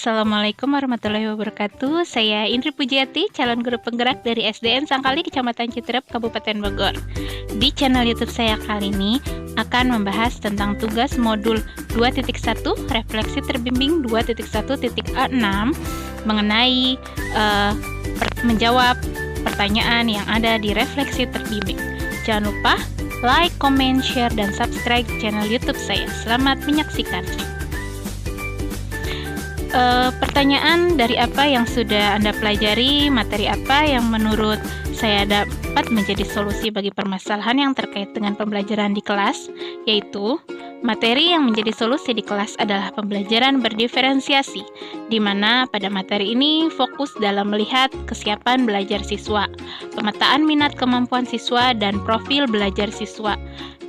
Assalamualaikum warahmatullahi wabarakatuh. Saya Indri Pujiati, calon guru penggerak dari SDN Sangkali, Kecamatan Citerep, Kabupaten Bogor. Di channel YouTube saya kali ini akan membahas tentang tugas modul 2.1 Refleksi Terbimbing 2.1.A6 mengenai menjawab pertanyaan yang ada di refleksi terbimbing. Jangan lupa like, comment, share, dan subscribe channel YouTube saya. Selamat menyaksikan. Pertanyaan dari apa yang sudah Anda pelajari, materi apa yang menurut saya dapat menjadi solusi bagi permasalahan yang terkait dengan pembelajaran di kelas, yaitu materi yang menjadi solusi di kelas adalah pembelajaran berdiferensiasi, di mana pada materi ini fokus dalam melihat kesiapan belajar siswa, pemetaan minat kemampuan siswa, dan profil belajar siswa.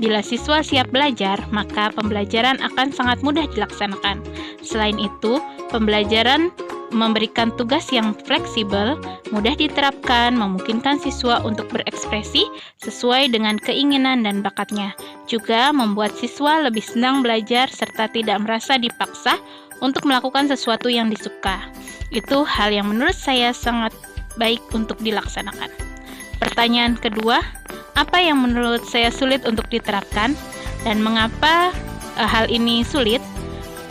Bila siswa siap belajar, maka pembelajaran akan sangat mudah dilaksanakan. Selain itu, pembelajaran memberikan tugas yang fleksibel, mudah diterapkan, memungkinkan siswa untuk berekspresi sesuai dengan keinginan dan bakatnya. Juga membuat siswa lebih senang belajar serta tidak merasa dipaksa untuk melakukan sesuatu yang disuka. Itu hal yang menurut saya sangat baik untuk dilaksanakan. Pertanyaan kedua, apa yang menurut saya sulit untuk diterapkan dan mengapa hal ini sulit?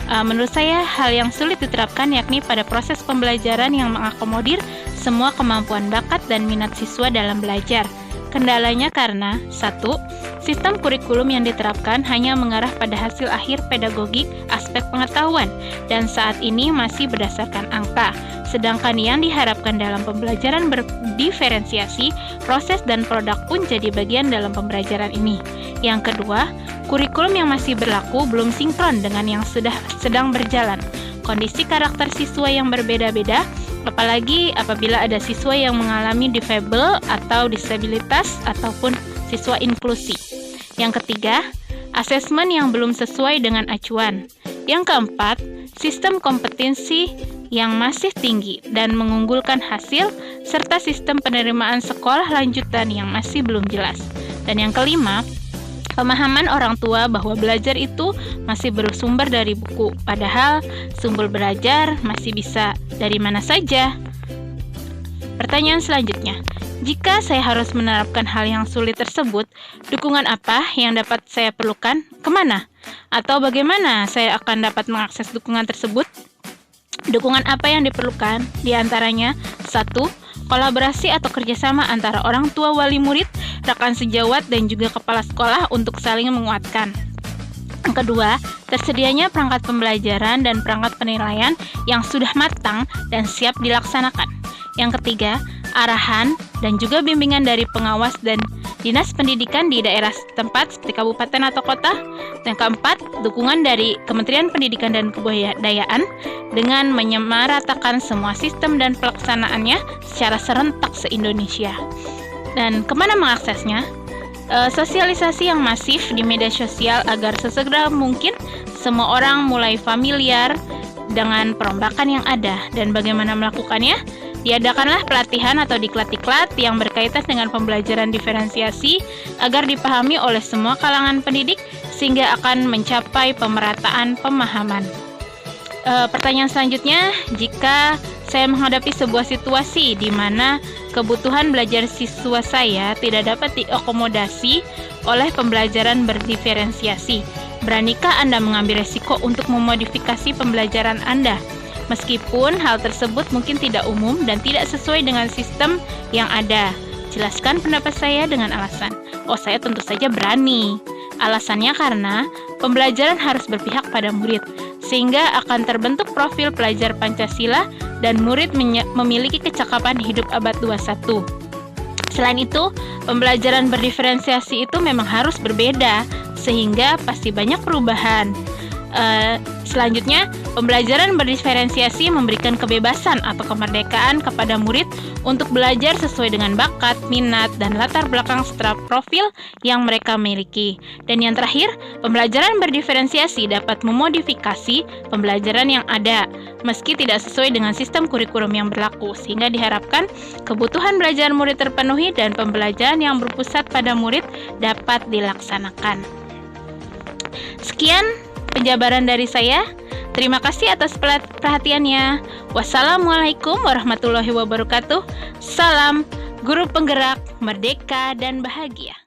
Menurut saya hal yang sulit diterapkan yakni pada proses pembelajaran yang mengakomodir semua kemampuan bakat dan minat siswa dalam belajar. Kendalanya karena 1. Sistem kurikulum yang diterapkan hanya mengarah pada hasil akhir pedagogik aspek pengetahuan dan saat ini masih berdasarkan angka. Sedangkan yang diharapkan dalam pembelajaran berdiferensiasi, proses dan produk pun jadi bagian dalam pembelajaran ini. Yang kedua, kurikulum yang masih berlaku belum sinkron dengan yang sedang berjalan. Kondisi karakter siswa yang berbeda-beda, apalagi apabila ada siswa yang mengalami difabel atau disabilitas ataupun siswa inklusi. Yang ketiga, asesmen yang belum sesuai dengan acuan. Yang keempat, sistem kompetensi yang masih tinggi dan mengunggulkan hasil, serta sistem penerimaan sekolah lanjutan yang masih belum jelas. Dan yang kelima, pemahaman orang tua bahwa belajar itu masih bersumber dari buku, padahal sumber belajar masih bisa dari mana saja. Pertanyaan selanjutnya, jika saya harus menerapkan hal yang sulit tersebut, dukungan apa yang dapat saya perlukan? Kemana? Atau bagaimana saya akan dapat mengakses dukungan tersebut? Dukungan apa yang diperlukan? Di antaranya, 1. Kolaborasi atau kerjasama antara orang tua wali murid, rekan sejawat, dan juga kepala sekolah untuk saling menguatkan. Yang kedua, tersedianya perangkat pembelajaran dan perangkat penilaian yang sudah matang dan siap dilaksanakan. Yang ketiga, arahan dan juga bimbingan dari pengawas dan dinas pendidikan di daerah setempat seperti kabupaten atau kota. Yang keempat, dukungan dari Kementerian Pendidikan dan Kebudayaan dengan menyamaratakan semua sistem dan pelaksanaannya secara serentak se-Indonesia. Dan kemana mengaksesnya? Sosialisasi yang masif di media sosial agar sesegera mungkin semua orang mulai familiar dengan perombakan yang ada. Dan bagaimana melakukannya? Diadakanlah pelatihan atau diklat-diklat yang berkaitan dengan pembelajaran diferensiasi agar dipahami oleh semua kalangan pendidik sehingga akan mencapai pemerataan pemahaman. Pertanyaan selanjutnya, jika saya menghadapi sebuah situasi di mana kebutuhan belajar siswa saya tidak dapat diakomodasi oleh pembelajaran berdiferensiasi, beranikah Anda mengambil resiko untuk memodifikasi pembelajaran Anda? Meskipun hal tersebut mungkin tidak umum dan tidak sesuai dengan sistem yang ada. Jelaskan pendapat saya dengan alasan. Saya tentu saja berani. Alasannya karena pembelajaran harus berpihak pada murid, sehingga akan terbentuk profil pelajar Pancasila dan murid memiliki kecakapan hidup abad 21. Selain itu, pembelajaran berdiferensiasi itu memang harus berbeda, sehingga pasti banyak perubahan. Selanjutnya, pembelajaran berdiferensiasi memberikan kebebasan atau kemerdekaan kepada murid untuk belajar sesuai dengan bakat, minat, dan latar belakang serta profil yang mereka miliki. Dan yang terakhir, pembelajaran berdiferensiasi dapat memodifikasi pembelajaran yang ada, meski tidak sesuai dengan sistem kurikulum yang berlaku, sehingga diharapkan kebutuhan belajar murid terpenuhi dan pembelajaran yang berpusat pada murid dapat dilaksanakan. Sekian penjabaran dari saya. Terima kasih atas perhatiannya. Wassalamualaikum warahmatullahi wabarakatuh. Salam guru penggerak, merdeka, dan bahagia.